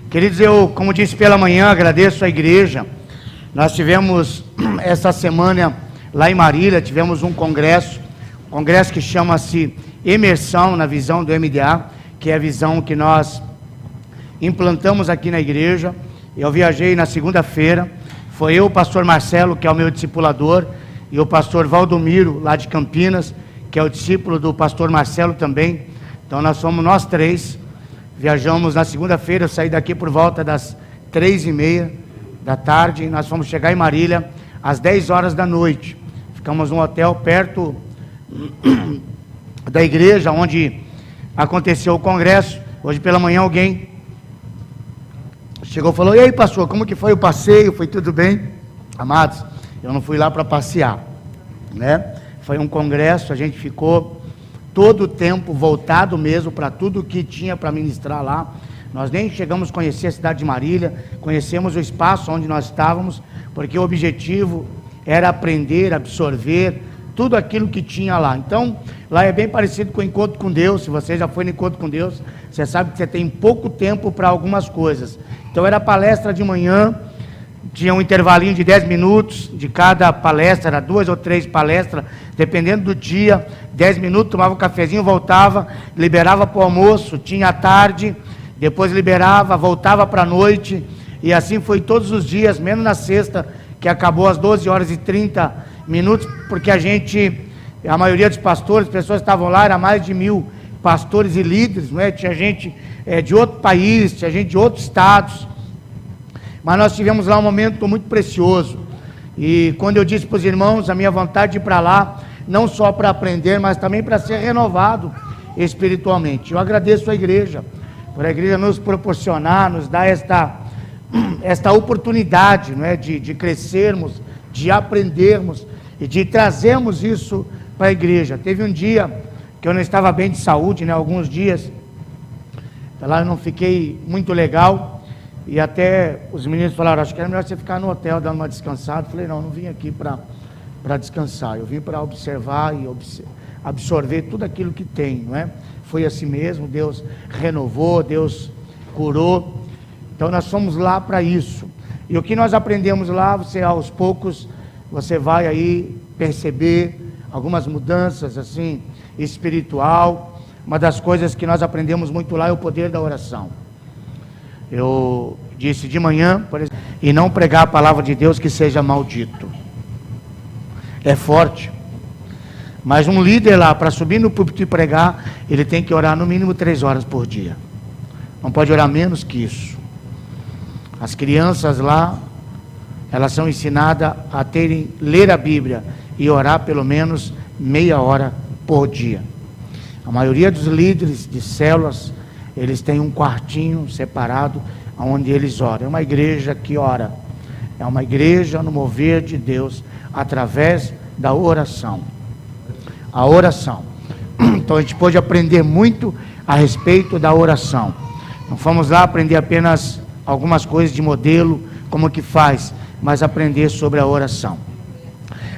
Queridos, eu, como disse pela manhã, agradeço a igreja. Nós tivemos essa semana lá em Marília, tivemos um congresso que chama-se Imersão na Visão do MDA, que é a visão que nós implantamos aqui na igreja. Eu viajei na segunda-feira, foi eu, o pastor Marcelo, que é o meu discipulador, e o pastor Valdomiro, lá de Campinas, que é o discípulo do pastor Marcelo também. Então nós somos nós três, viajamos na segunda-feira, eu saí daqui por volta das 3h30 da tarde, e nós fomos chegar em Marília às 10 horas da noite. Ficamos num hotel perto da igreja onde aconteceu o congresso. Hoje pela manhã alguém chegou e falou: e aí pastor, como que foi o passeio? Foi tudo bem? Amados, eu não fui lá para passear, né? Foi um congresso, a gente ficou todo o tempo voltado mesmo para tudo que tinha para ministrar lá. Nós nem chegamos a conhecer a cidade de Marília, conhecemos o espaço onde nós estávamos, porque o objetivo era aprender, absorver tudo aquilo que tinha lá. Então, lá é bem parecido com o encontro com Deus. Se você já foi no encontro com Deus, você sabe que você tem pouco tempo para algumas coisas. Então, era palestra de manhã, tinha um intervalinho de 10 minutos, de cada palestra, era 2 ou 3 palestras, dependendo do dia, 10 minutos, tomava um cafezinho, voltava, liberava para o almoço, tinha a tarde, depois liberava, voltava para a noite, e assim foi todos os dias, menos na sexta, que acabou às 12h30, porque a maioria dos pastores, pessoas que estavam lá, era mais de 1000 pastores e líderes, não é? Tinha gente de outro país, tinha gente de outros estados, mas nós tivemos lá um momento muito precioso. E quando eu disse para os irmãos, a minha vontade de ir para lá, não só para aprender, mas também para ser renovado espiritualmente. Eu agradeço a igreja, por a igreja nos proporcionar, nos dar esta oportunidade, não é? de crescermos, de aprendermos e de trazermos isso para a igreja. Teve um dia que eu não estava bem de saúde, né? Alguns dias, lá eu não fiquei muito legal. E até os meninos falaram: acho que era melhor você ficar no hotel dando uma descansada. Eu falei: não vim aqui para descansar, eu vim para observar e absorver tudo aquilo que tem, não é? Foi assim mesmo, Deus renovou, Deus curou. Então nós fomos lá para isso. E o que nós aprendemos lá, você aos poucos, você vai aí perceber algumas mudanças assim, espiritual. Uma das coisas que nós aprendemos muito lá é o poder da oração. Eu disse de manhã, por exemplo, e não pregar a palavra de Deus que seja maldito. É forte. Mas um líder lá, para subir no púlpito e pregar, ele tem que orar no mínimo 3 horas por dia. Não pode orar menos que isso. As crianças lá, elas são ensinadas a ler a Bíblia e orar pelo menos meia hora por dia. A maioria dos líderes de células, eles têm um quartinho separado onde eles oram. É uma igreja que ora. É uma igreja no mover de Deus através da oração. A oração. Então a gente pode aprender muito a respeito da oração. Não fomos lá aprender apenas algumas coisas de modelo, como que faz, mas aprender sobre a oração.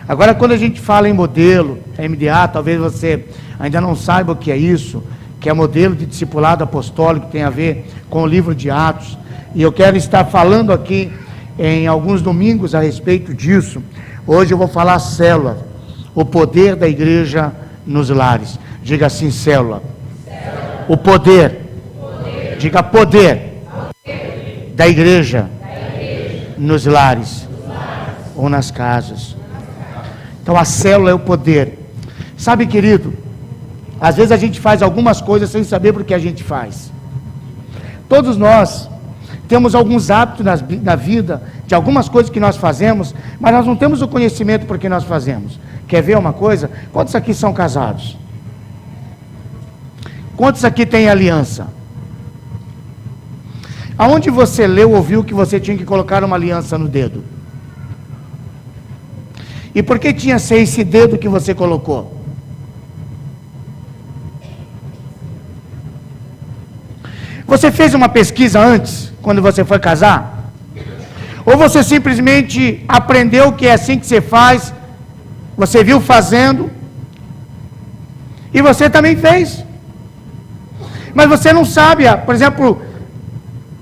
Agora, quando a gente fala em modelo, MDA, talvez você ainda não saiba o que é isso, que é modelo de discipulado apostólico, que tem a ver com o livro de Atos, e eu quero estar falando aqui em alguns domingos a respeito disso. Hoje eu vou falar célula, o poder da igreja nos lares. Diga assim: célula. O poder. Diga poder. Da igreja nos lares ou nas casas. Então a célula é o poder. Sabe, querido, às vezes a gente faz algumas coisas sem saber por que a gente faz. Todos nós temos alguns hábitos na vida, de algumas coisas que nós fazemos, mas nós não temos o conhecimento por que nós fazemos. Quer ver uma coisa? Quantos aqui são casados? Quantos aqui têm aliança? Aonde você leu, ouviu que você tinha que colocar uma aliança no dedo? E por que tinha que ser esse dedo que você colocou? Você fez uma pesquisa antes, quando você foi casar? Ou você simplesmente aprendeu que é assim que você faz, você viu fazendo, e você também fez? Mas você não sabe, por exemplo,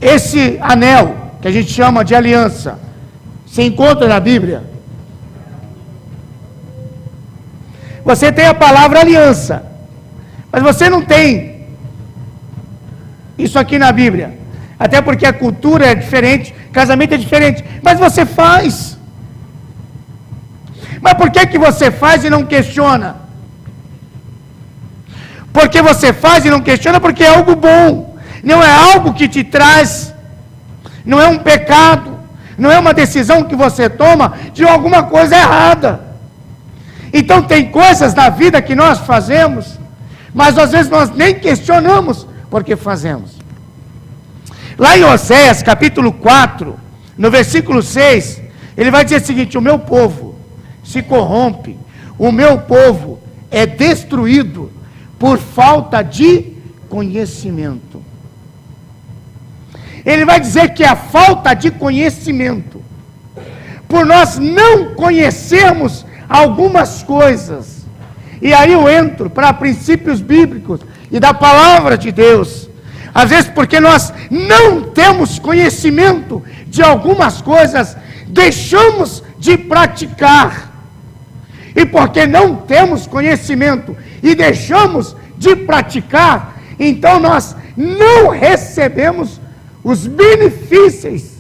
Esse anel, que a gente chama de aliança, se encontra na Bíblia? Você tem a palavra aliança, mas você não tem isso aqui na Bíblia. Até porque a cultura é diferente, casamento é diferente, mas você faz. Mas por que você faz e não questiona? Porque você faz e não questiona porque é algo bom. Não é algo que te traz, não é um pecado, não é uma decisão que você toma de alguma coisa errada. Então tem coisas na vida que nós fazemos, mas às vezes nós nem questionamos porque fazemos. Lá em Oséias capítulo 4, no versículo 6, ele vai dizer o seguinte: o meu povo se corrompe, o meu povo é destruído por falta de conhecimento. Ele vai dizer que a falta de conhecimento, por nós não conhecermos algumas coisas, e aí eu entro para princípios bíblicos e da palavra de Deus, às vezes porque nós não temos conhecimento de algumas coisas, deixamos de praticar, e porque não temos conhecimento e deixamos de praticar, então nós não recebemos os benefícios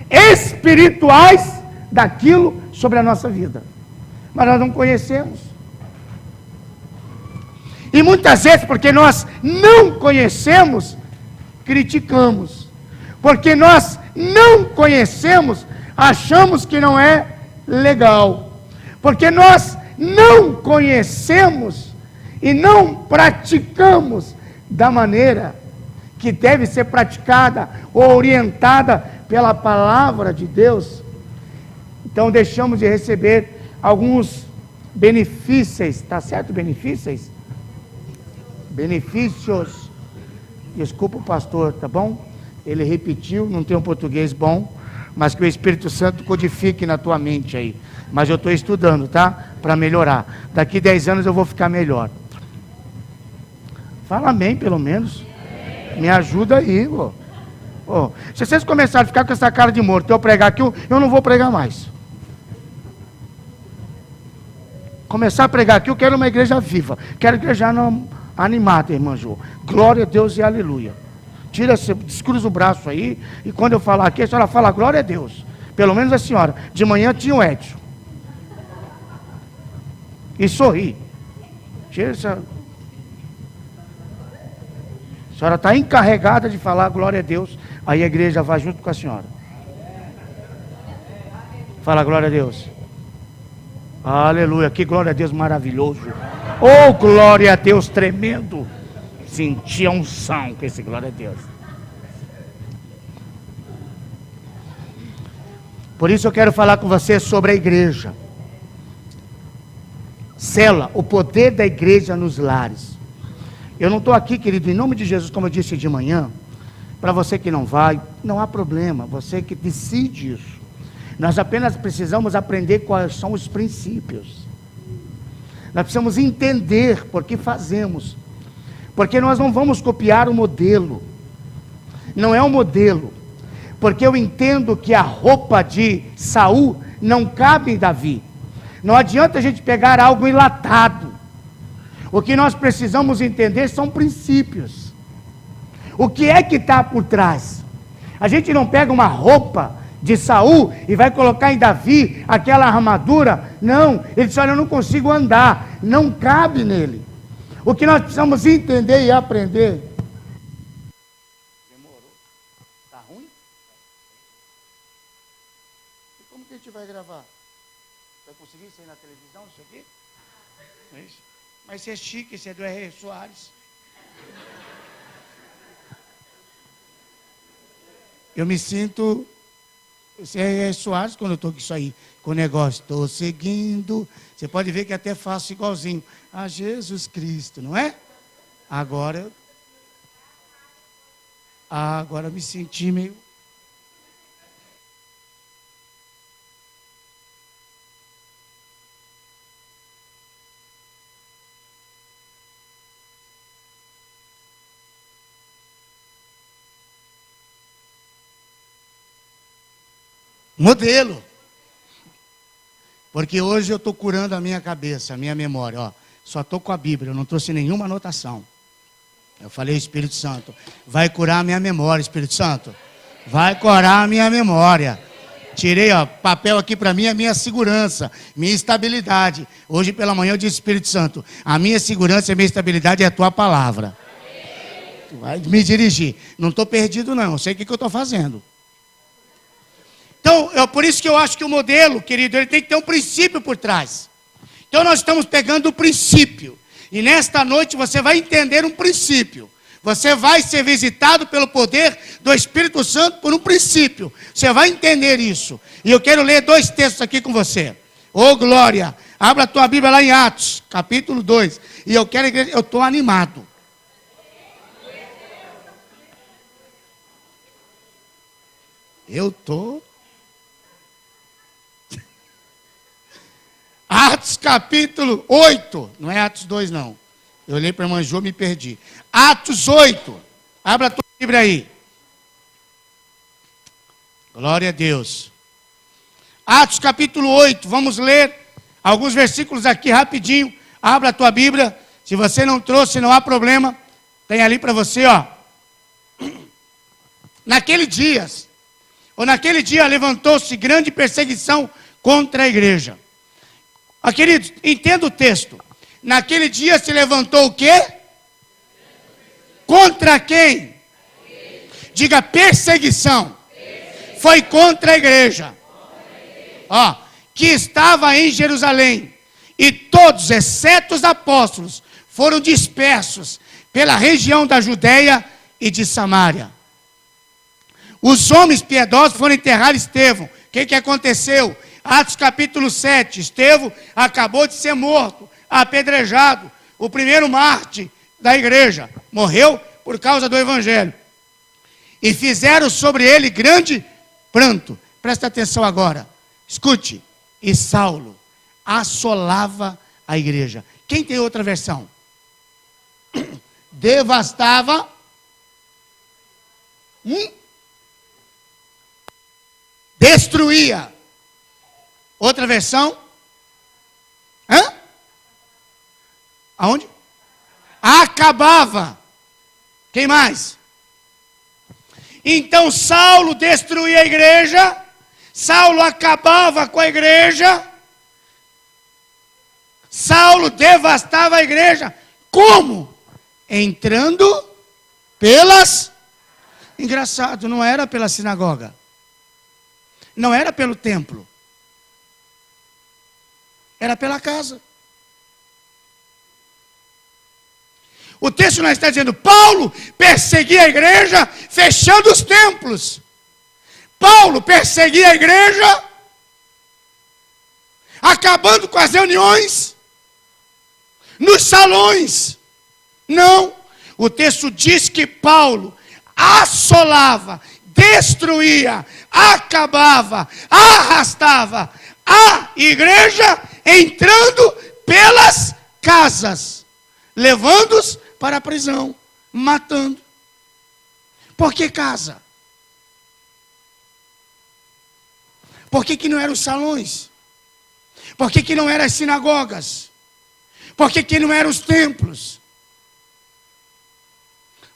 espirituais daquilo sobre a nossa vida, mas nós não conhecemos. E muitas vezes, porque nós não conhecemos, criticamos. Porque nós não conhecemos, achamos que não é legal. Porque nós não conhecemos e não praticamos da maneira que deve ser praticada ou orientada pela palavra de Deus. Então deixamos de receber alguns benefícios, está certo? Benefícios? Benefícios. Desculpa o pastor, tá bom? Ele repetiu, não tem um português bom, mas que o Espírito Santo codifique na tua mente aí. Mas eu estou estudando, tá? Para melhorar. Daqui 10 anos eu vou ficar melhor. Fala amém, pelo menos. Me ajuda aí, ó. Oh, se vocês começarem a ficar com essa cara de morto, eu pregar aqui, eu não vou pregar mais. Começar a pregar aqui, eu quero uma igreja viva. Quero igreja animada, irmã Jô. Glória a Deus e aleluia. Descruza o braço aí, e quando eu falar aqui, a senhora fala glória a Deus. Pelo menos a senhora. De manhã tinha o Edson. E sorri. Tira essa... A senhora está encarregada de falar glória a Deus, aí a igreja vai junto com a senhora. Fala glória a Deus. Aleluia, que glória a Deus maravilhoso. Oh, glória a Deus tremendo. Senti a unção com esse glória a Deus. Por isso eu quero falar com você sobre a igreja. Cela, o poder da igreja nos lares. Eu não estou aqui, querido, em nome de Jesus, como eu disse de manhã, para você que não vai, não há problema, você que decide isso. Nós apenas precisamos aprender quais são os princípios. Nós precisamos entender por que fazemos. Porque nós não vamos copiar o modelo. Não é um modelo. Porque eu entendo que a roupa de Saul não cabe em Davi. Não adianta a gente pegar algo enlatado. O que nós precisamos entender são princípios. O que é que está por trás? A gente não pega uma roupa de Saul e vai colocar em Davi aquela armadura. Não, ele disse, olha, eu não consigo andar. Não cabe nele. O que nós precisamos entender e aprender. Demorou? Está ruim? E como que a gente vai gravar? Vai conseguir sair na televisão isso aqui? É isso? Mas você é chique, você é do R. Soares. Eu me sinto... Esse R. Soares, quando eu estou com isso aí, com o negócio, estou seguindo. Você pode ver que até faço igualzinho a Jesus Cristo, não é? Agora eu me senti meio... Modelo. Porque hoje eu estou curando a minha cabeça, a minha memória. Ó, só estou com a Bíblia, eu não trouxe nenhuma anotação. Eu falei, Espírito Santo, vai curar a minha memória, Espírito Santo. Vai curar a minha memória. Tirei, ó, papel aqui para mim, a minha segurança, minha estabilidade. Hoje pela manhã eu disse, Espírito Santo, a minha segurança e a minha estabilidade é a tua palavra. Tu vai me dirigir. Não estou perdido não, eu sei o que eu estou fazendo. Então, por isso que eu acho que o modelo, querido, ele tem que ter um princípio por trás. Então nós estamos pegando o princípio. E nesta noite você vai entender um princípio. Você vai ser visitado pelo poder do Espírito Santo por um princípio. Você vai entender isso. E eu quero ler 2 textos aqui com você. Ô glória! Abra a tua Bíblia lá em Atos, capítulo 2. E eu estou animado. Eu estou... Atos capítulo 8, não é Atos 2 não. Eu olhei para a irmã Jô, me perdi. Atos 8, abra a tua Bíblia aí. Glória a Deus. Atos capítulo 8, vamos ler alguns versículos aqui rapidinho. Abra a tua Bíblia, se você não trouxe, não há problema. Tem ali para você, ó. Naquele dia levantou-se grande perseguição contra a igreja. Queridos, entenda o texto. Naquele dia se levantou o quê? Contra quem? Diga perseguição. Foi contra a igreja. Ó, que estava em Jerusalém. E todos, exceto os apóstolos, foram dispersos pela região da Judéia e de Samaria. Os homens piedosos foram enterrar Estevão. O que aconteceu? Atos capítulo 7, Estevão acabou de ser morto, apedrejado, o primeiro mártir da igreja, morreu por causa do evangelho. E fizeram sobre ele grande pranto. Presta atenção agora, escute. E Saulo assolava a igreja. Quem tem outra versão? Devastava. Destruía. Outra versão? Aonde? Acabava. Quem mais? Então Saulo destruía a igreja. Saulo acabava com a igreja. Saulo devastava a igreja. Como? Entrando pelas... Engraçado, não era pela sinagoga. Não era pelo templo. Era pela casa. O texto não está dizendo, Paulo perseguia a igreja fechando os templos. Paulo perseguia a igreja acabando com as reuniões nos salões. Não. O texto diz que Paulo assolava, destruía, acabava, arrastava a igreja entrando pelas casas, levando-os para a prisão, matando. Por que casa? Por que não eram os salões? Por que não eram as sinagogas? Por que não eram os templos?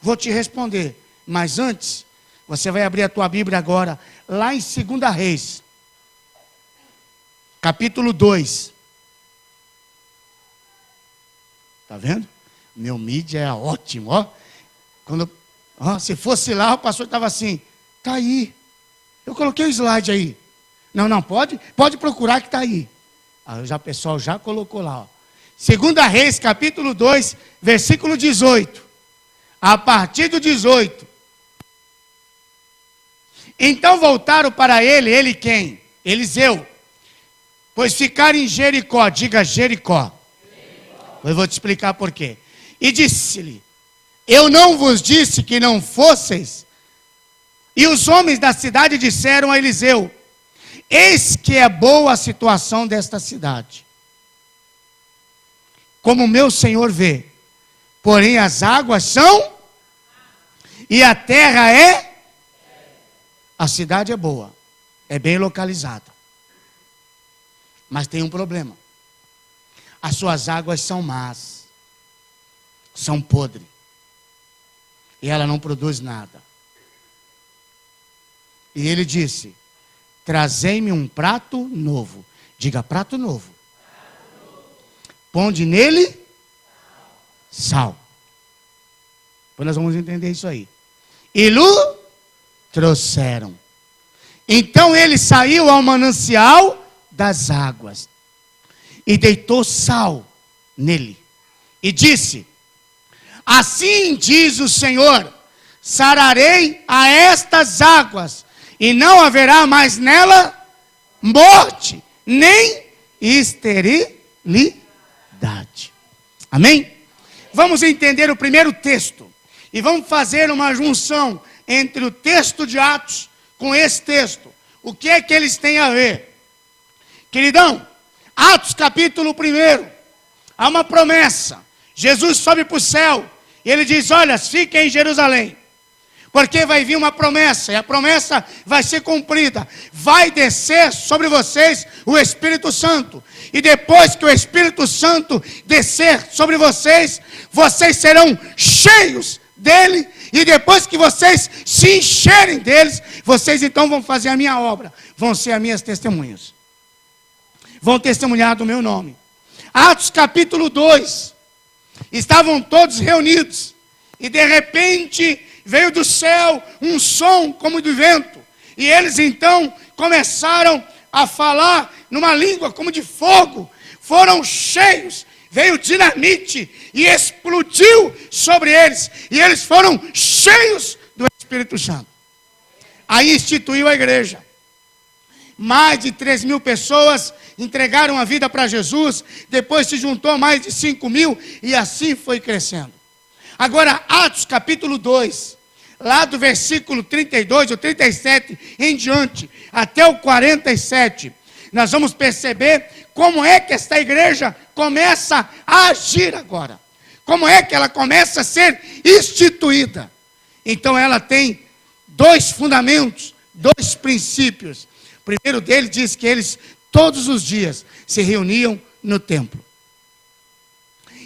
Vou te responder, mas antes, você vai abrir a tua Bíblia agora, lá em 2 Reis, capítulo 2. Está vendo? Meu mídia é ótimo, ó. Se fosse lá, o pastor estava assim, está aí. Eu coloquei o slide aí. Não, pode procurar que está aí. O pessoal já colocou lá, ó. 2 Reis, capítulo 2, versículo 18. A partir do 18. Então voltaram para ele quem? Eliseu. Pois ficaram em Jericó, diga Jericó. Eu vou te explicar por quê. E disse-lhe, eu não vos disse que não fosseis? E os homens da cidade disseram a Eliseu, eis que é boa a situação desta cidade. Como meu senhor vê, porém as águas são, e a terra é, a cidade é boa, é bem localizada. Mas tem um problema. As suas águas são más, são podres. E ela não produz nada. E ele disse: trazei-me um prato novo. Diga, prato novo. Ponde nele sal. Depois nós vamos entender isso aí. E lhe trouxeram. Então ele saiu ao manancial das águas e deitou sal nele. E disse: assim diz o Senhor, sararei a estas águas, e não haverá mais nela morte, nem esterilidade. Amém? Vamos entender o primeiro texto, e vamos fazer uma junção entre o texto de Atos com esse texto. O que é que eles têm a ver? Queridão, Atos capítulo 1, há uma promessa. Jesus sobe para o céu, e ele diz: olha, fiquem em Jerusalém, porque vai vir uma promessa, e a promessa vai ser cumprida. Vai descer sobre vocês o Espírito Santo, e depois que o Espírito Santo descer sobre vocês, vocês serão cheios dele, e depois que vocês se encherem deles, vocês então vão fazer a minha obra, vão ser as minhas testemunhas, vão testemunhar do meu nome. Atos capítulo 2, estavam todos reunidos, e de repente veio do céu um som como de vento, e eles então começaram a falar numa língua como de fogo, foram cheios, veio dinamite e explodiu sobre eles, e eles foram cheios do Espírito Santo. Aí instituiu a igreja. Mais de 3.000 pessoas entregaram a vida para Jesus, depois se juntou mais de 5.000, e assim foi crescendo. Agora, Atos capítulo 2, lá do versículo 32 ou 37 em diante, até o 47, nós vamos perceber como é que esta igreja começa a agir agora. Como é que ela começa a ser instituída. Então ela tem dois fundamentos, dois princípios. O primeiro deles diz que eles todos os dias se reuniam no templo.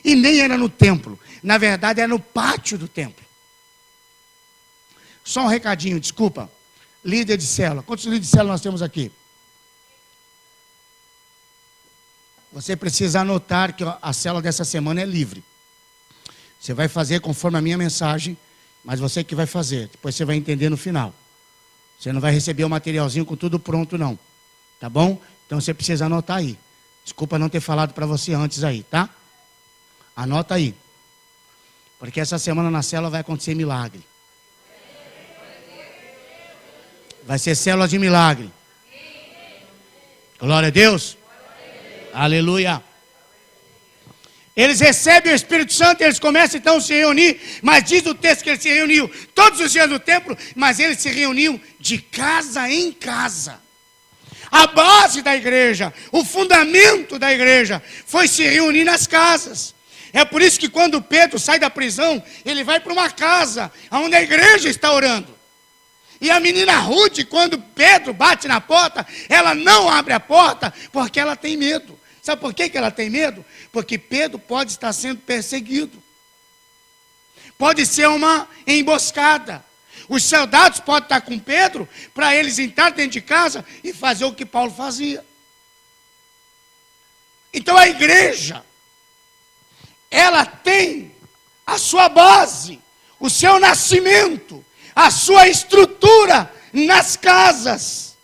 E nem era no templo, na verdade era no pátio do templo. Só um recadinho, desculpa. Líder de célula. Quantos líderes de célula nós temos aqui? Você precisa anotar que a célula dessa semana é livre. Você vai fazer conforme a minha mensagem, mas você que vai fazer. Depois você vai entender no final. Você não vai receber o materialzinho com tudo pronto, não. Tá bom? Então você precisa anotar aí. Desculpa não ter falado para você antes aí, tá? Anota aí. Porque essa semana na célula vai acontecer milagre. Vai ser célula de milagre. Glória a Deus. Aleluia. Eles recebem o Espírito Santo, eles começam então a se reunir, mas diz o texto que eles se reuniam todos os dias no templo, mas eles se reuniam de casa em casa. A base da igreja, o fundamento da igreja foi se reunir nas casas. É por isso que quando Pedro sai da prisão, ele vai para uma casa onde a igreja está orando. E a menina Ruth, quando Pedro bate na porta, ela não abre a porta porque ela tem medo. Sabe por que ela tem medo? Porque Pedro pode estar sendo perseguido. Pode ser uma emboscada. Os soldados podem estar com Pedro para eles entrar dentro de casa e fazer o que Paulo fazia. Então a igreja, ela tem a sua base, o seu nascimento, a sua estrutura nas casas.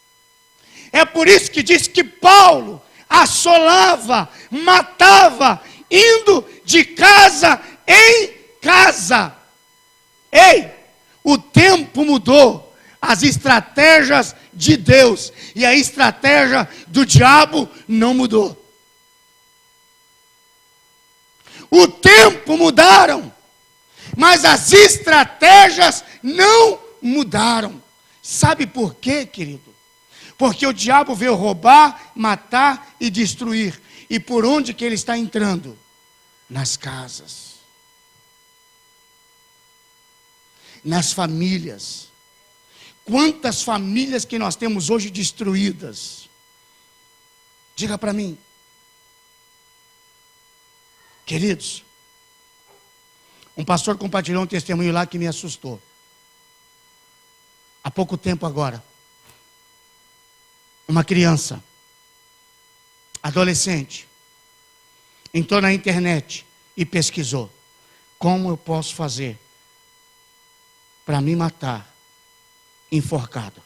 É por isso que diz que Paulo assolava, matava, indo de casa em casa. Ei, o tempo mudou, as estratégias de Deus e a estratégia do diabo não mudou. O tempo mudaram, mas as estratégias não mudaram. Sabe por quê, querido? Porque o diabo veio roubar, matar e destruir. E por onde que ele está entrando? Nas casas. Nas famílias. Quantas famílias que nós temos hoje destruídas? Diga para mim. Queridos, um pastor compartilhou um testemunho lá que me assustou. Há pouco tempo agora. Uma criança, adolescente, entrou na internet e pesquisou: como eu posso fazer para me matar enforcado?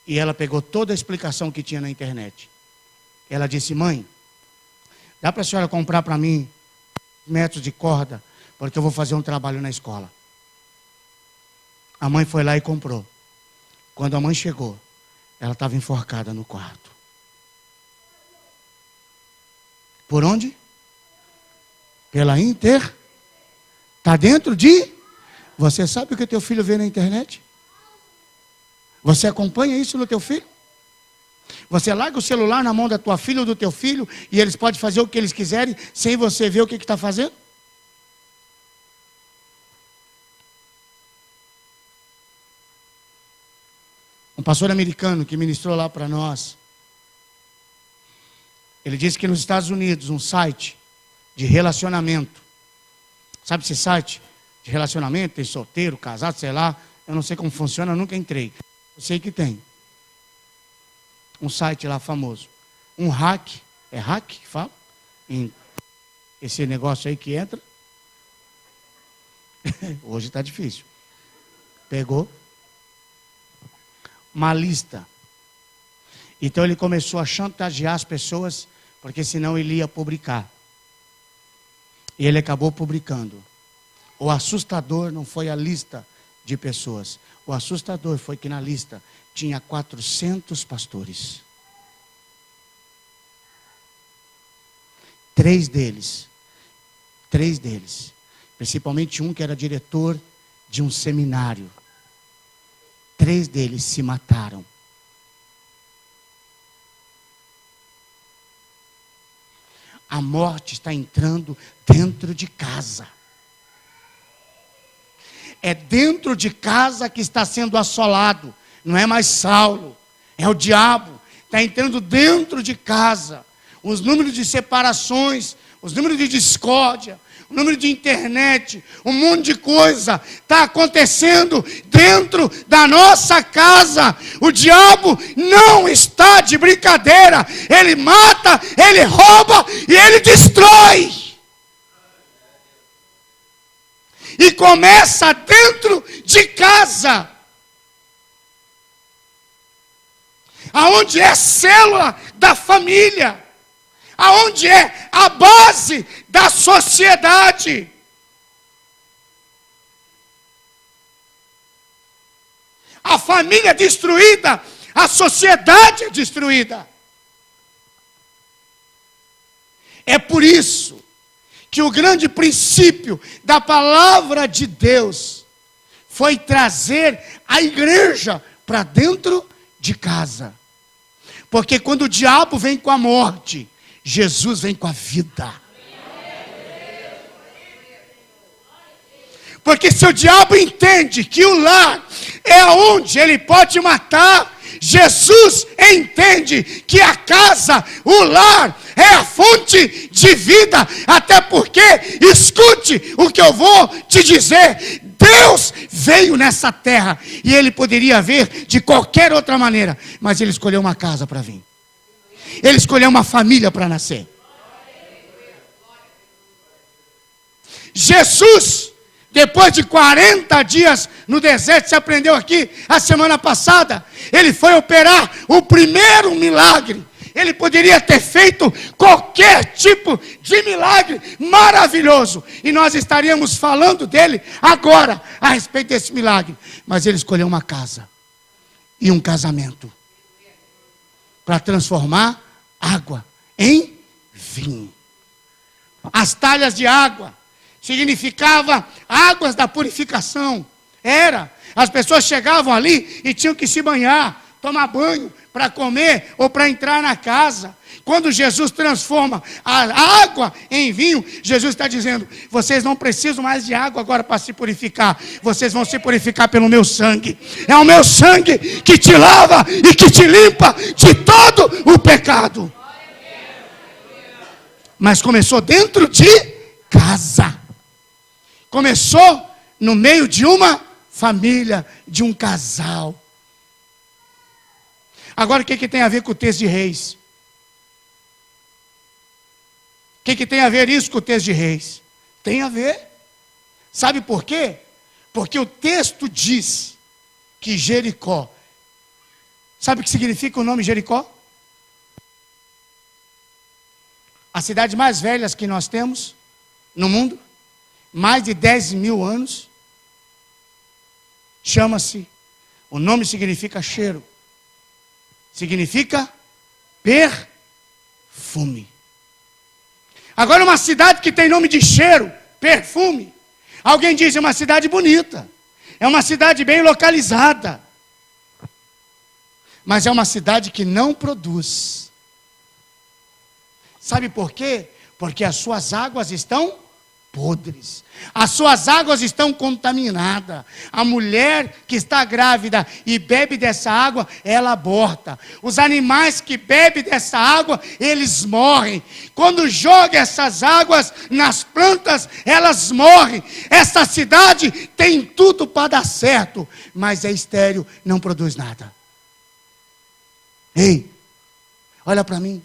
E ela pegou toda a explicação que tinha na internet. Ela disse: mãe, dá para a senhora comprar para mim metros de corda, porque eu vou fazer um trabalho na escola. A mãe foi lá e comprou. Quando a mãe chegou, ela estava enforcada no quarto. Por onde? Pela Inter. Está dentro de... Você sabe o que teu filho vê na internet? Você acompanha isso no teu filho? Você larga o celular na mão da tua filha ou do teu filho e eles podem fazer o que eles quiserem sem você ver o que está fazendo? Um pastor americano que ministrou lá para nós, ele disse que nos Estados Unidos, um site de relacionamento, sabe esse site de relacionamento, tem solteiro, casado, sei lá, eu não sei como funciona, eu nunca entrei. Eu sei que tem. Um site lá famoso. Um hack, é hack que fala? Esse negócio aí que entra. Hoje está difícil. Pegou uma lista. Então ele começou a chantagear as pessoas, porque senão ele ia publicar. E ele acabou publicando. O assustador não foi a lista de pessoas. O assustador foi que na lista tinha 400 pastores. 3 deles, principalmente um que era diretor de um seminário. 3 deles se mataram. A morte está entrando dentro de casa. É dentro de casa que está sendo assolado. Não é mais Saulo, é o diabo. Está entrando dentro de casa. Os números de separações, os números de discórdia, o número de internet, um monte de coisa está acontecendo dentro da nossa casa. O diabo não está de brincadeira. Ele mata, ele rouba e ele destrói. E começa dentro de casa. Aonde é a célula da família. Aonde é a base da sociedade. A família destruída, a sociedade é destruída. É por isso que o grande princípio da palavra de Deus foi trazer a igreja para dentro de casa. Porque quando o diabo vem com a morte, Jesus vem com a vida. Porque se o diabo entende que o lar é onde ele pode matar, Jesus entende que a casa, o lar, é a fonte de vida. Até porque, escute o que eu vou te dizer, Deus veio nessa terra e ele poderia vir de qualquer outra maneira, mas ele escolheu uma casa para vir. Ele escolheu uma família para nascer. Jesus, depois de 40 dias no deserto, você aprendeu aqui a semana passada, ele foi operar o primeiro milagre. Ele poderia ter feito qualquer tipo de milagre maravilhoso. E nós estaríamos falando dele agora, a respeito desse milagre. Mas ele escolheu uma casa e um casamento para transformar água em vinho. As talhas de água significava águas da purificação. As pessoas chegavam ali e tinham que se banhar, tomar banho, para comer ou para entrar na casa. Quando Jesus transforma a água em vinho, Jesus está dizendo: vocês não precisam mais de água agora para se purificar, vocês vão se purificar pelo meu sangue. É o meu sangue que te lava e que te limpa de todo o pecado. Mas começou dentro de casa. Começou no meio de uma família, de um casal. Agora, o que tem a ver com o texto de Reis? O que tem a ver isso com o texto de Reis? Tem a ver. Sabe por quê? Porque o texto diz que Jericó... Sabe o que significa o nome Jericó? A cidade mais velha que nós temos no mundo, mais de 10 mil anos, chama-se, o nome significa cheiro, significa perfume. Agora, uma cidade que tem nome de cheiro, perfume, alguém diz: é uma cidade bonita, é uma cidade bem localizada, mas é uma cidade que não produz. Sabe por quê? Porque as suas águas estão podres, as suas águas estão contaminadas. A mulher que está grávida e bebe dessa água, ela aborta. Os animais que bebem dessa água, eles morrem. Quando joga essas águas nas plantas, elas morrem. Essa cidade tem tudo para dar certo, mas é estéril, não produz nada. Ei, olha para mim.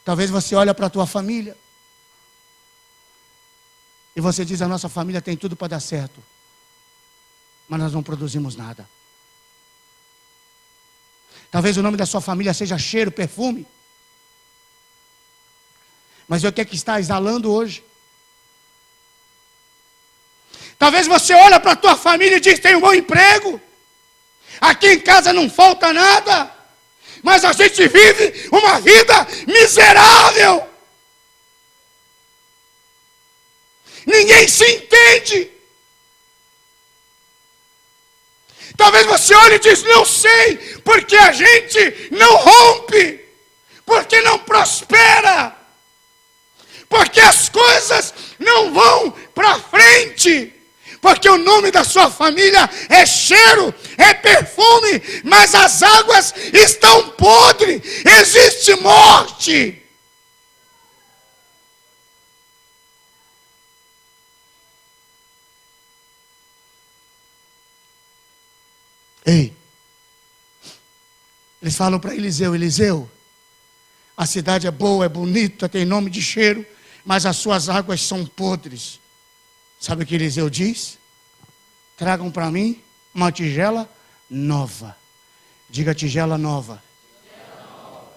Talvez você olhe para a tua família e você diz: a nossa família tem tudo para dar certo, mas nós não produzimos nada. Talvez o nome da sua família seja cheiro, perfume, mas é o que é que está exalando hoje. Talvez você olhe para a tua família e diz: tem um bom emprego, aqui em casa não falta nada, mas a gente vive uma vida miserável. Ninguém se entende. Talvez você olhe e diz: não sei, porque a gente não rompe, porque não prospera, porque as coisas não vão para frente. Porque o nome da sua família é cheiro, é perfume, mas as águas estão podres, existe morte. Ei, eles falam para Eliseu: Eliseu, a cidade é boa, é bonita, tem nome de cheiro, mas as suas águas são podres. Sabe o que Eliseu diz? Tragam para mim uma tigela nova. Diga: tigela nova.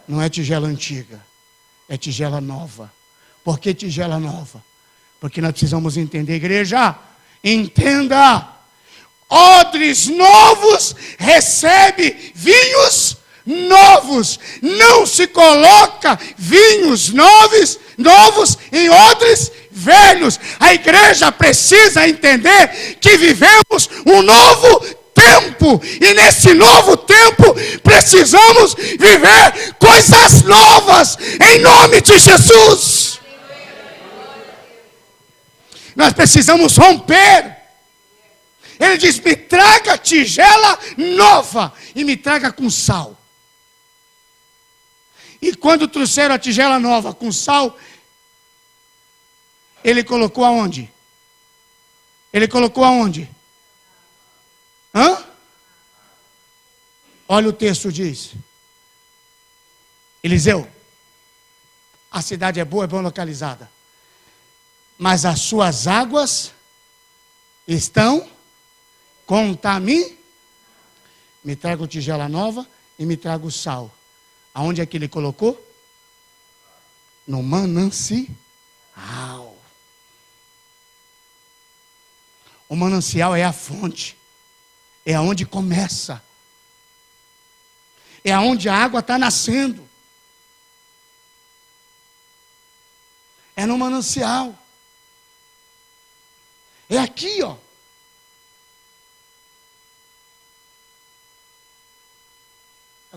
Não é tigela antiga, é tigela nova. Por que tigela nova? Porque nós precisamos entender, igreja, entenda. Odres novos recebe vinhos novos. Não se coloca vinhos novos em odres velhos. A igreja precisa entender que vivemos um novo tempo. E nesse novo tempo precisamos viver coisas novas em nome de Jesus. Nós precisamos romper. Ele diz: me traga tigela nova e me traga com sal. E quando trouxeram a tigela nova com sal, ele colocou aonde? Ele colocou aonde? Olha o texto diz: Eliseu, a cidade é boa, é bem localizada, mas as suas águas estão contamine, me traga tigela nova e me traga o sal. Aonde é que ele colocou? No manancial. O manancial é a fonte, é aonde começa, é aonde a água está nascendo, é no manancial, é aqui, ó.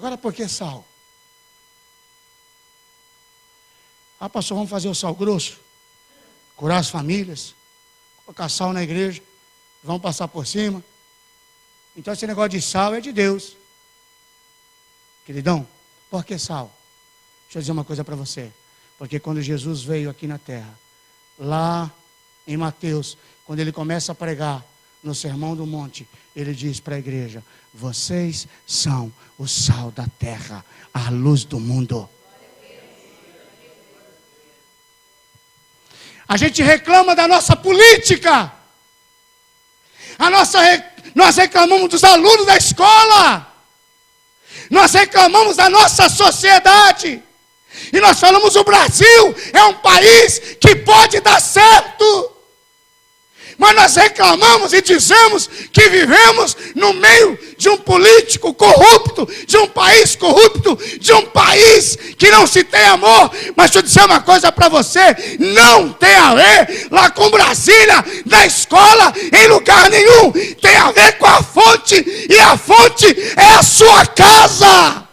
Agora, por que sal? Ah, pastor, vamos fazer o sal grosso? Curar as famílias? Colocar sal na igreja? Vamos passar por cima? Então esse negócio de sal é de Deus. Queridão, por que sal? Deixa eu dizer uma coisa para você. Porque quando Jesus veio aqui na terra, lá em Mateus, quando ele começa a pregar no Sermão do Monte, ele diz para a igreja: vocês são o sal da terra, a luz do mundo. A gente reclama da nossa política. Nós reclamamos dos alunos da escola. Nós reclamamos da nossa sociedade. E nós falamos: o Brasil é um país que pode dar certo. Mas nós reclamamos e dizemos que vivemos no meio de um político corrupto, de um país corrupto, de um país que não se tem amor. Mas deixa eu dizer uma coisa para você: não tem a ver lá com Brasília, na escola, em lugar nenhum. Tem a ver com a fonte, e a fonte é a sua casa.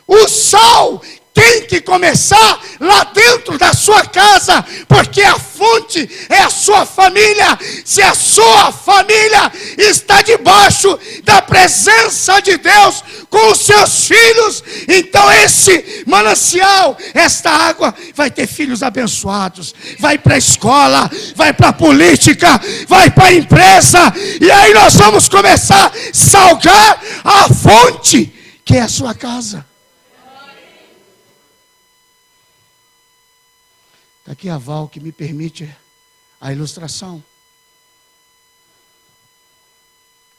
O sal tem que começar lá dentro da sua casa, porque a fonte é a sua família. Se a sua família está debaixo da presença de Deus com os seus filhos, então esse manancial, esta água, vai ter filhos abençoados, vai para a escola, vai para a política, vai para a empresa, e aí nós vamos começar a salgar a fonte, que é a sua casa. Está aqui a Val, que me permite a ilustração.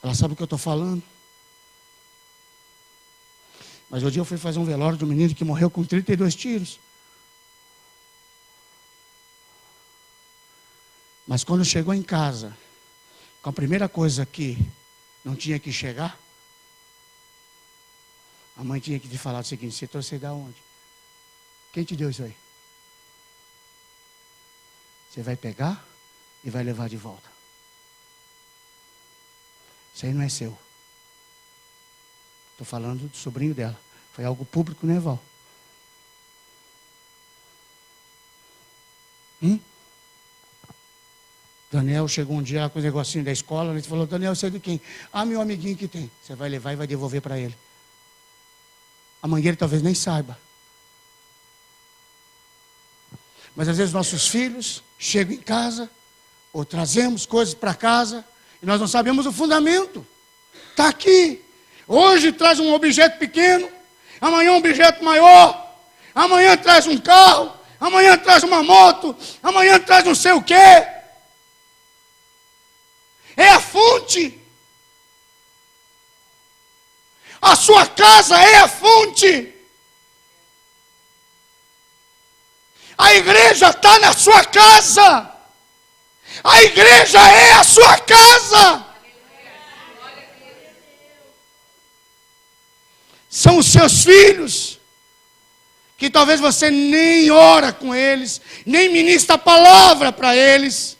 Ela sabe o que eu estou falando. Mas um dia eu fui fazer um velório de um menino que morreu com 32 tiros. Mas quando chegou em casa, com a primeira coisa que não tinha que chegar, a mãe tinha que te falar o seguinte: você trouxe da onde? Quem te deu isso aí? Você vai pegar e vai levar de volta. Isso aí não é seu. Estou falando do sobrinho dela. Foi algo público, né, Val? Daniel chegou um dia com um negocinho da escola. Ele falou: Daniel, você é de quem? Ah, meu amiguinho que tem. Você vai levar e vai devolver para ele. A mãe dele talvez nem saiba. Mas às vezes nossos filhos chegam em casa, ou trazemos coisas para casa, e nós não sabemos o fundamento. Está aqui. Hoje traz um objeto pequeno, amanhã um objeto maior, amanhã traz um carro, amanhã traz uma moto, amanhã traz não sei o quê. É a fonte. A sua casa é a fonte. A igreja está na sua casa. A igreja é a sua casa. São os seus filhos, que talvez você nem ora com eles, nem ministra a palavra para eles.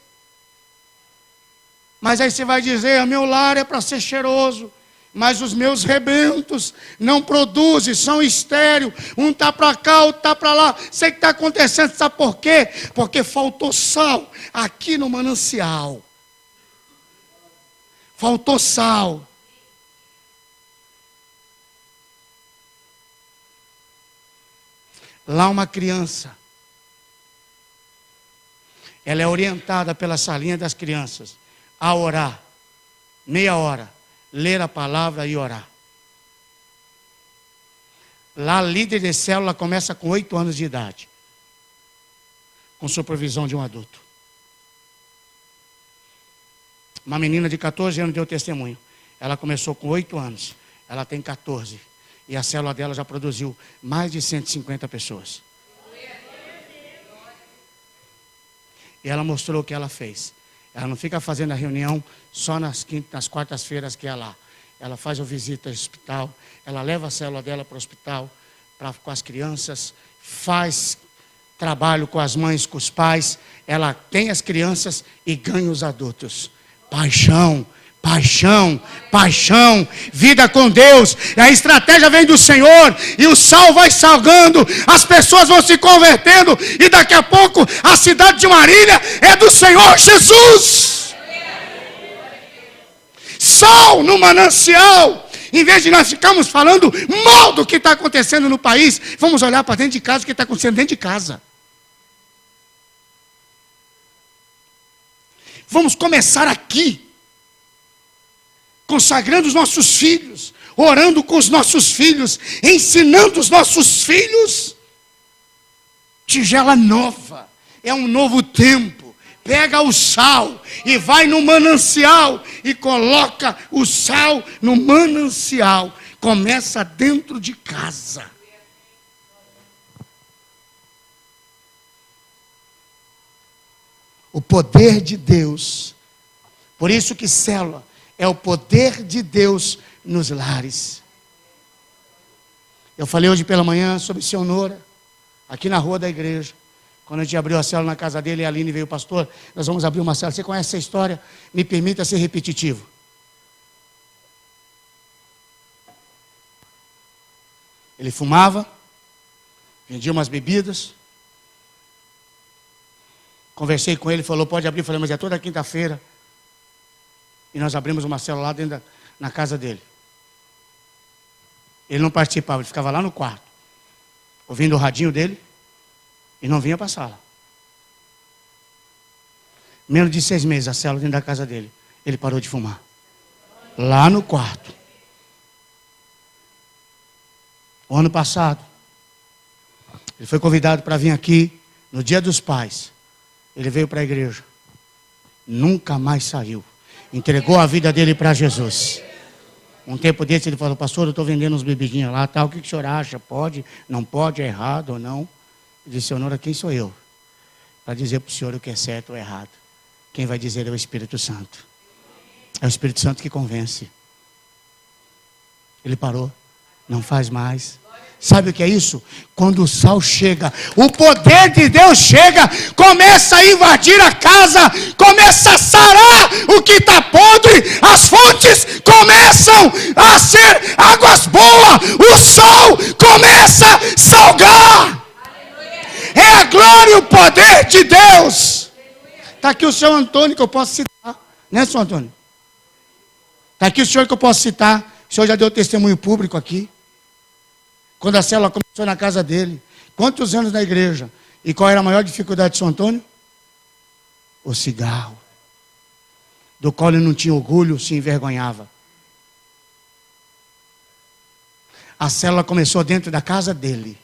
Mas aí você vai dizer: meu lar é para ser cheiroso, mas os meus rebentos não produzem, são estéreis. Um está para cá, outro está para lá. Sei o que está acontecendo, sabe por quê? Porque faltou sal aqui no manancial. Faltou sal. Lá uma criança, ela é orientada pela salinha das crianças a orar, meia hora, ler a palavra e orar. Lá, líder de célula começa com 8 anos de idade, com supervisão de um adulto. Uma menina de 14 anos deu testemunho. Ela começou com 8 anos, ela tem 14. E a célula dela já produziu mais de 150 pessoas. E ela mostrou o que ela fez. Ela não fica fazendo a reunião só nas quartas-feiras que é lá. Ela faz a visita ao hospital, ela leva a célula dela para o hospital, com as crianças, faz trabalho com as mães, com os pais. Ela tem as crianças e ganha os adultos. Paixão, Paixão, paixão, vida com Deus. E a estratégia vem do Senhor. E o sal vai salgando. As pessoas vão se convertendo. E daqui a pouco a cidade de Marília é do Senhor Jesus. Sal no manancial. Em vez de nós ficarmos falando mal do que está acontecendo no país, vamos olhar para dentro de casa o que está acontecendo dentro de casa. Vamos começar aqui. Consagrando os nossos filhos, orando com os nossos filhos, ensinando os nossos filhos. Tigela nova, é um novo tempo. Pega o sal e vai no manancial e coloca o sal no manancial. Começa dentro de casa. O poder de Deus. Por isso que célula é o poder de Deus nos lares. Eu falei hoje pela manhã sobre o seu Nora, aqui na rua da igreja. Quando a gente abriu a célula na casa dele, e a Aline veio, pastor, nós vamos abrir uma célula. Você conhece essa história? Me permita ser repetitivo. Ele fumava, vendia umas bebidas. Conversei com ele, falou, pode abrir. Eu falei, mas é toda quinta-feira. E nós abrimos uma célula lá na casa dele. Ele não participava, ele ficava lá no quarto, ouvindo o radinho dele, e não vinha para a sala. Menos de 6 meses, a célula dentro da casa dele, ele parou de fumar. Lá no quarto. O ano passado, ele foi convidado para vir aqui, no Dia dos Pais. Ele veio para a igreja. Nunca mais saiu. Entregou a vida dele para Jesus. Um tempo desse ele falou, pastor, eu estou vendendo uns bebidinhos lá, tal, o que o senhor acha? Pode, não pode, é errado ou não? Eu disse, senhor, quem sou eu? Para dizer para o senhor o que é certo ou errado. Quem vai dizer é o Espírito Santo. É o Espírito Santo que convence. Ele parou, não faz mais. Sabe o que é isso? Quando o sal chega, o poder de Deus chega, começa a invadir a casa, começa a sarar o que está podre, as fontes começam a ser águas boas, o sol começa a salgar. É a glória e o poder de Deus. Está aqui o senhor Antônio que eu posso citar, né, senhor Antônio? Está aqui o senhor que eu posso citar, o senhor já deu testemunho público aqui. Quando a célula começou na casa dele. Quantos anos na igreja? E qual era a maior dificuldade de São Antônio? O cigarro. Do qual ele não tinha orgulho, se envergonhava. A célula começou dentro da casa dele.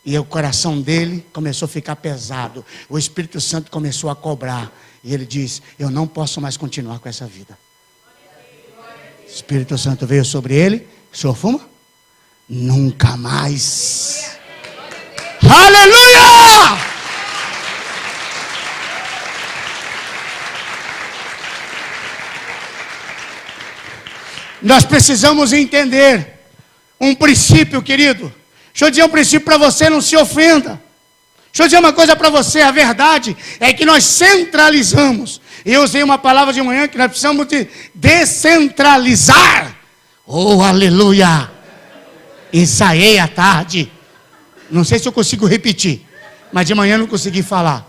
E o coração dele começou a ficar pesado. O Espírito Santo começou a cobrar. E ele diz, eu não posso mais continuar com essa vida. O Espírito Santo veio sobre ele. O senhor fuma? Nunca mais. Aleluia! Nós precisamos entender um princípio, querido. Deixa eu dizer um princípio para você, não se ofenda. Deixa eu dizer uma coisa para você, a verdade é que nós centralizamos. Eu usei uma palavra de manhã que nós precisamos de descentralizar. Oh, aleluia! Ensaiei à tarde. Não sei se eu consigo repetir, mas de manhã não consegui falar.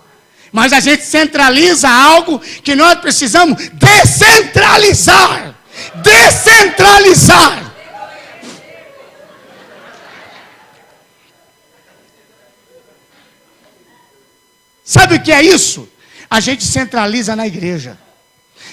Mas a gente centraliza algo que nós precisamos descentralizar. Descentralizar. Sabe o que é isso? A gente centraliza na igreja.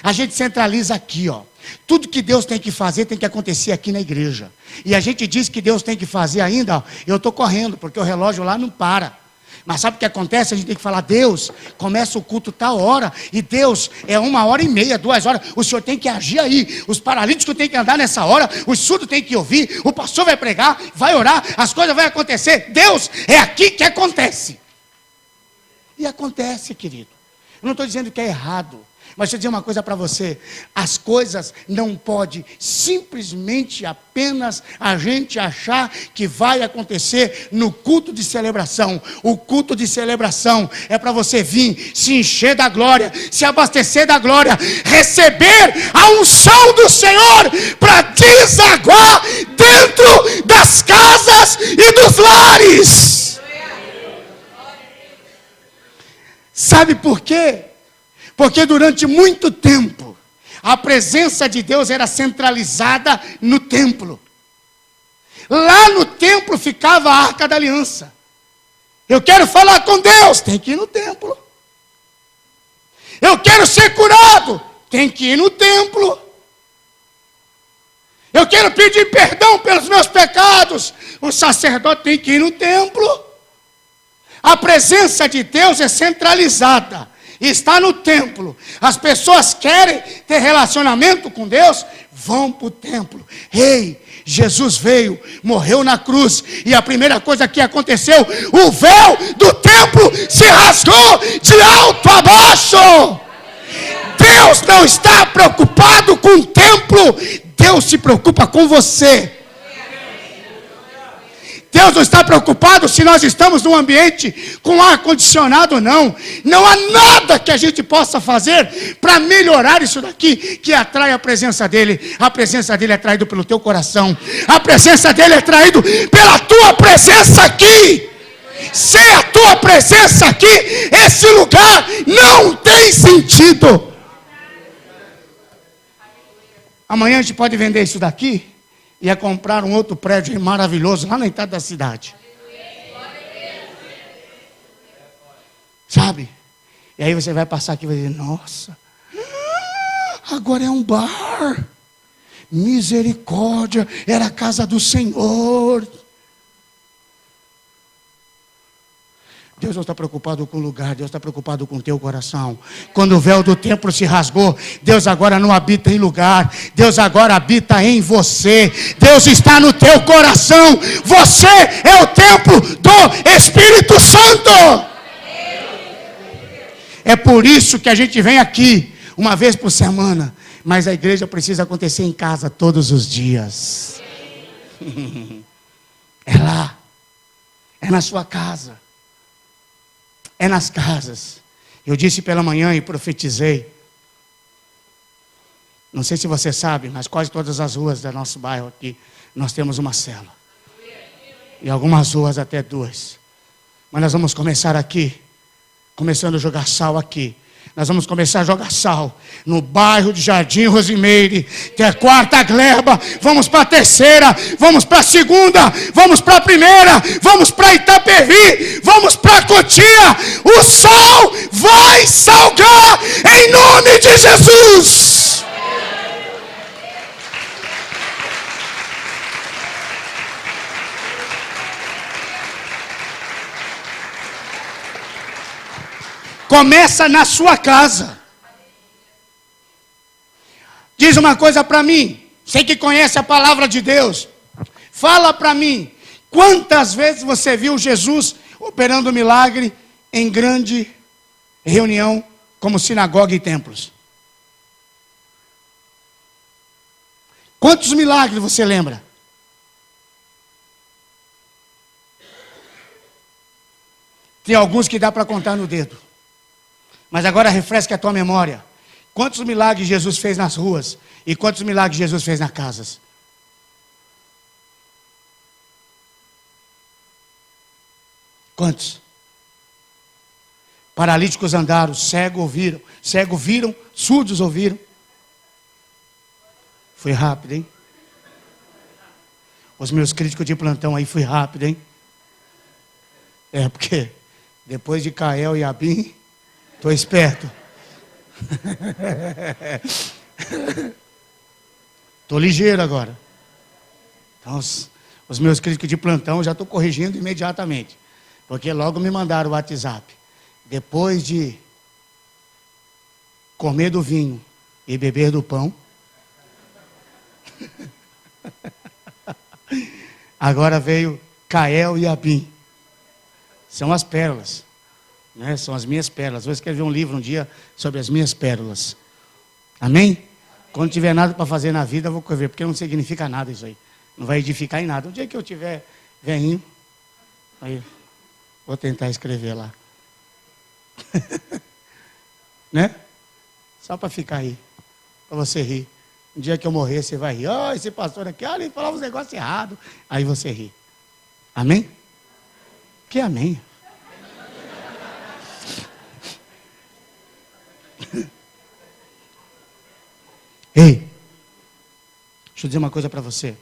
A gente centraliza aqui, ó. Tudo que Deus tem que fazer tem que acontecer aqui na igreja. E a gente diz que Deus tem que fazer ainda, ó, eu estou correndo, porque o relógio lá não para. Mas sabe o que acontece? A gente tem que falar, Deus, começa o culto tal hora, e Deus, é 1h30, 2 horas, o Senhor tem que agir aí, os paralíticos têm que andar nessa hora, os surdos têm que ouvir, o pastor vai pregar, vai orar, as coisas vão acontecer. Deus, é aqui que acontece. E acontece, querido. Eu não estou dizendo que é errado. Mas deixa eu dizer uma coisa para você, as coisas não podem simplesmente apenas a gente achar que vai acontecer no culto de celebração. O culto de celebração é para você vir, se encher da glória, se abastecer da glória, receber a unção do Senhor para desaguar dentro das casas e dos lares. Sabe por quê? Porque durante muito tempo, a presença de Deus era centralizada no templo. Lá no templo ficava a Arca da Aliança. Eu quero falar com Deus, tem que ir no templo. Eu quero ser curado, tem que ir no templo. Eu quero pedir perdão pelos meus pecados, o sacerdote tem que ir no templo. A presença de Deus é centralizada. Está no templo. As pessoas querem ter relacionamento com Deus, vão para o templo. Ei, Jesus veio, morreu na cruz, e a primeira coisa que aconteceu, o véu do templo se rasgou de alto a baixo. Deus não está preocupado com o templo, Deus se preocupa com você. Deus não está preocupado se nós estamos num ambiente com ar-condicionado ou não. Não há nada que a gente possa fazer para melhorar isso daqui que atrai a presença dEle. A presença dEle é atraída pelo teu coração. A presença dEle é atraída pela tua presença aqui. Sem a tua presença aqui, esse lugar não tem sentido. Amanhã a gente pode vender isso daqui. Ia comprar um outro prédio maravilhoso lá na entrada da cidade. Sabe? E aí você vai passar aqui e vai dizer, nossa, agora é um bar. Misericórdia, era a casa do Senhor. Deus não está preocupado com o lugar, Deus está preocupado com o teu coração. Quando o véu do templo se rasgou, Deus agora não habita em lugar, Deus agora habita em você. Deus está no teu coração. Você é o templo do Espírito Santo. É por isso que a gente vem aqui uma vez por semana, mas a igreja precisa acontecer em casa todos os dias. É lá, é na sua casa. É nas casas. Eu disse pela manhã e profetizei. Não sei se você sabe, mas quase todas as ruas do nosso bairro aqui, nós temos uma cela. E algumas ruas até duas. Mas nós vamos começar aqui, começando a jogar sal aqui. Nós vamos começar a jogar sal no bairro de Jardim Rosimeire, que é a quarta gleba. Vamos para a terceira, vamos para a segunda, vamos para a primeira, vamos para Itapevi, vamos para Cotia. O sal vai salgar em nome de Jesus. Começa na sua casa. Diz uma coisa para mim. Você que conhece a palavra de Deus. Fala para mim. Quantas vezes você viu Jesus operando milagre em grande reunião como sinagoga e templos? Quantos milagres você lembra? Tem alguns que dá para contar no dedo. Mas agora refresca a tua memória. Quantos milagres Jesus fez nas ruas? E quantos milagres Jesus fez nas casas? Quantos? Paralíticos andaram, cegos viram, surdos ouviram. Foi rápido, hein? Os meus críticos de plantão aí, foi rápido, hein? É, porque depois de Cael e Abim, estou esperto. Estou ligeiro agora. Então, os meus críticos de plantão já estou corrigindo imediatamente. Porque logo me mandaram o WhatsApp. Depois de comer do vinho e beber do pão, agora veio Cael e Abim. São as pérolas. Né? São as minhas pérolas. Vou escrever um livro um dia sobre as minhas pérolas. Amém? Quando tiver nada para fazer na vida, eu vou escrever, porque não significa nada isso aí. Não vai edificar em nada. Um dia que eu tiver velhinho, aí vou tentar escrever lá. Né? Só para ficar aí, para você rir. Um dia que eu morrer, você vai rir. Oh, esse pastor aqui, olha, ele falava uns negócios errados. Aí você ri. Amém? Que amém? Ei, deixa eu dizer uma coisa para você.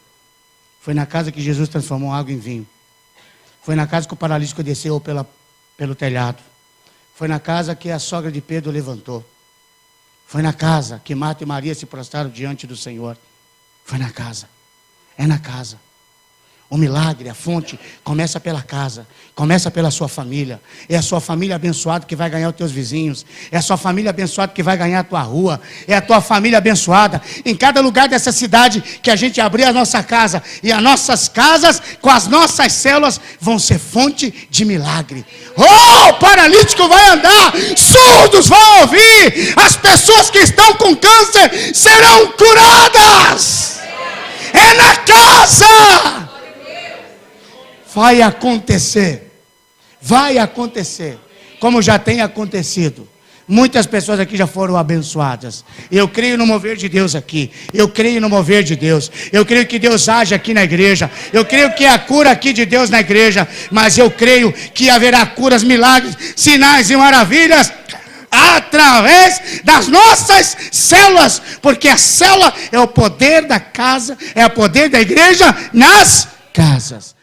Foi na casa que Jesus transformou água em vinho. Foi na casa que o paralítico desceu pelo telhado. Foi na casa que a sogra de Pedro levantou. Foi na casa que Marta e Maria se prostraram diante do Senhor. Foi na casa. É na casa. O milagre, a fonte, começa pela casa, começa pela sua família. É a sua família abençoada que vai ganhar os teus vizinhos. É a sua família abençoada que vai ganhar a tua rua. É a tua família abençoada. Em cada lugar dessa cidade que a gente abrir a nossa casa. E as nossas casas, com as nossas células, vão ser fonte de milagre. Oh, o paralítico vai andar, surdos vão ouvir. As pessoas que estão com câncer serão curadas. É na casa. Vai acontecer, como já tem acontecido. Muitas pessoas aqui já foram abençoadas. Eu creio no mover de Deus aqui. Eu creio no mover de Deus. Eu creio que Deus age aqui na igreja. Eu creio que há cura aqui de Deus na igreja. Mas eu creio que haverá curas, milagres, sinais e maravilhas através das nossas células. Porque a célula é o poder da casa, é o poder da igreja nas casas.